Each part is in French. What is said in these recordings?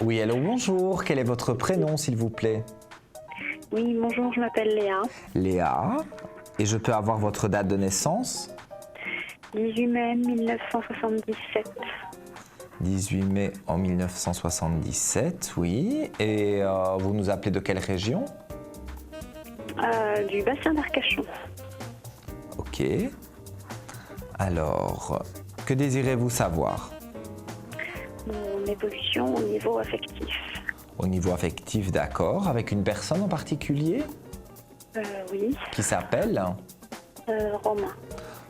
Oui, allô, bonjour. Quel est votre prénom, s'il vous plaît? Oui, bonjour, je m'appelle Léa. Léa. Et je peux avoir votre date de naissance? 18 mai 1977. 18 mai en 1977, oui. Et vous nous appelez de quelle région? Du bassin d'Arcachon. Ok. Alors, que désirez-vous savoir? Mon évolution au niveau affectif. Au niveau affectif, d'accord. Avec une personne en particulier? Oui, Qui s'appelle? Romain.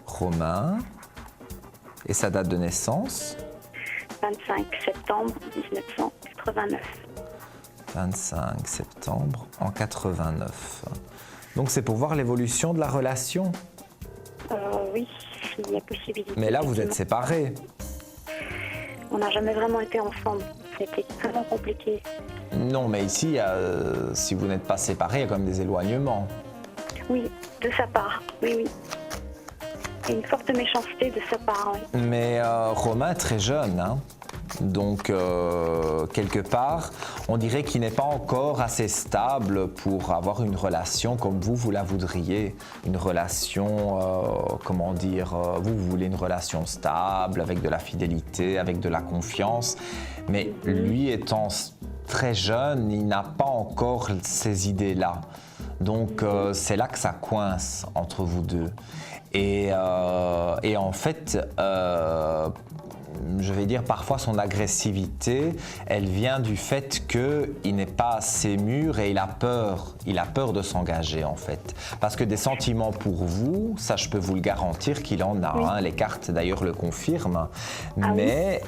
Romain. Et sa date de naissance? 25 septembre 1989. 25 septembre en 89. Donc c'est pour voir l'évolution de la relation. Oui, s'il y a possibilité. Mais là, vous êtes effectivement. séparés. On n'a jamais vraiment été ensemble. C'était extrêmement compliqué. Non, mais ici, si vous n'êtes pas séparés, il y a quand même des éloignements. Oui, de sa part. Oui, oui. Et une forte méchanceté de sa part, oui. Mais Romain est très jeune, hein. Donc, quelque part, on dirait qu'il n'est pas encore assez stable pour avoir une relation comme vous la voudriez. Une relation, comment dire, vous voulez une relation stable, avec de la fidélité, avec de la confiance. Mais lui étant très jeune, il n'a pas encore ces idées-là. Donc, c'est là que ça coince entre vous deux. Et en fait, je vais dire parfois son agressivité, elle vient du fait qu'il n'est pas assez mûr et il a peur de s'engager en fait. Parce que des sentiments pour vous, ça je peux vous le garantir qu'il en a, Oui. hein, les cartes d'ailleurs le confirment, Ah mais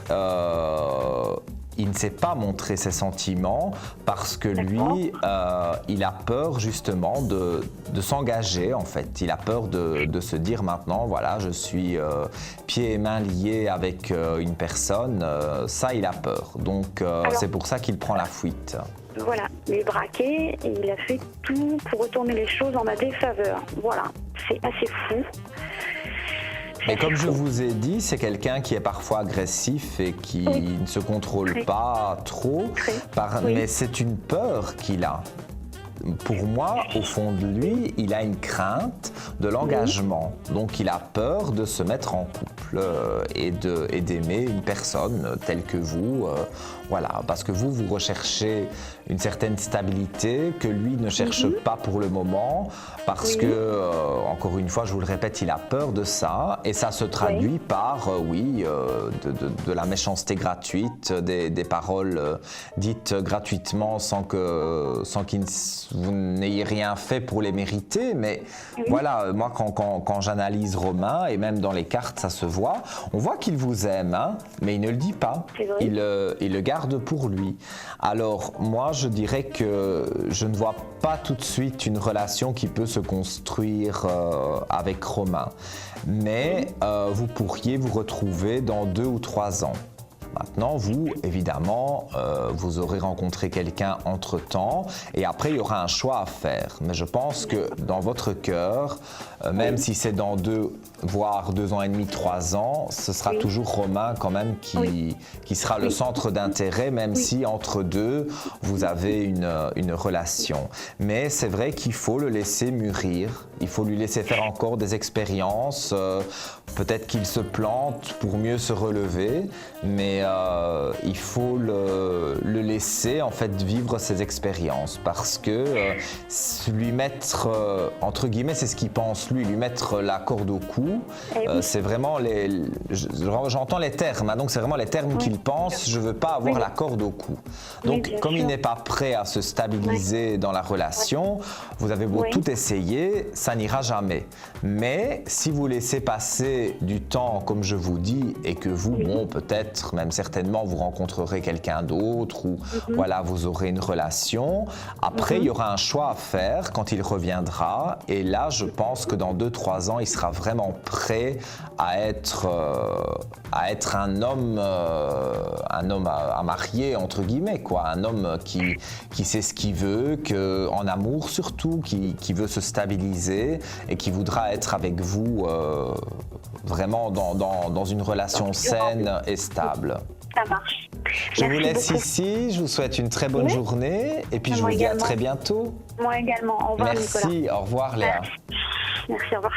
il ne sait pas montrer ses sentiments parce que lui, il a peur justement de s'engager en fait. Il a peur de se dire maintenant, voilà, je suis pieds et mains liés avec une personne. Ça, il a peur. Donc, c'est pour ça qu'il prend la fuite. Voilà, il est braqué et il a fait tout pour retourner les choses en ma défaveur. Voilà, c'est assez fou. Mais comme je vous ai dit, c'est quelqu'un qui est parfois agressif et qui Oui. ne se contrôle Très. pas trop, Très. Oui. mais c'est une peur qu'il a. Pour moi, au fond de lui, il a une crainte de l'engagement. Donc, il a peur de se mettre en couple et d'aimer une personne telle que vous. Voilà, parce que vous recherchez une certaine stabilité que lui ne cherche pas pour le moment. Parce que, encore une fois, je vous le répète, il a peur de ça. Et ça se traduit par, de la méchanceté gratuite, des paroles dites gratuitement sans qu'il vous n'ayez rien fait pour les mériter, mais voilà, moi quand j'analyse Romain, et même dans les cartes ça se voit, on voit qu'il vous aime, hein, mais il ne le dit pas, C'est vrai. il le garde pour lui. Alors moi je dirais que je ne vois pas tout de suite une relation qui peut se construire avec Romain, mais vous pourriez vous retrouver dans 2 ou 3 ans. Maintenant, vous, évidemment, vous aurez rencontré quelqu'un entre-temps et après, il y aura un choix à faire. Mais je pense que dans votre cœur, même si c'est dans 2, voire 2 ans et demi, 3 ans, ce sera toujours Romain quand même qui sera le centre d'intérêt, même si entre deux, vous avez une relation. Mais c'est vrai qu'il faut le laisser mûrir, il faut lui laisser faire encore des expériences, peut-être qu'il se plante pour mieux se relever, mais il faut le laisser en fait vivre ses expériences parce que lui mettre, entre guillemets, c'est ce qu'il pense lui mettre la corde au cou, c'est vraiment j'entends les termes, hein, donc c'est vraiment les termes qu'il pense, je veux pas avoir la corde au cou. Donc bien comme il sûr. n'est pas prêt à se stabiliser dans la relation, vous avez beau tout essayer, ça n'ira jamais. Mais si vous laissez passer du temps, comme je vous dis, et que vous, bon, peut-être, même certainement, vous rencontrerez quelqu'un d'autre ou voilà, vous aurez une relation. Après, il y aura un choix à faire quand il reviendra. Et là, je pense que dans 2-3 ans, il sera vraiment prêt à être un homme à marier, entre guillemets, quoi. Un homme qui sait ce qu'il veut, en amour surtout, qui veut se stabiliser et qui voudra être avec vous vraiment dans une relation saine et stable. Ça marche. Je vous Merci laisse beaucoup. ici, je vous souhaite une très bonne Oui. journée et puis je vous Moi dis à également. très bientôt. Moi également. Au revoir, Nicolas. Merci, au revoir Léa. Merci, au revoir.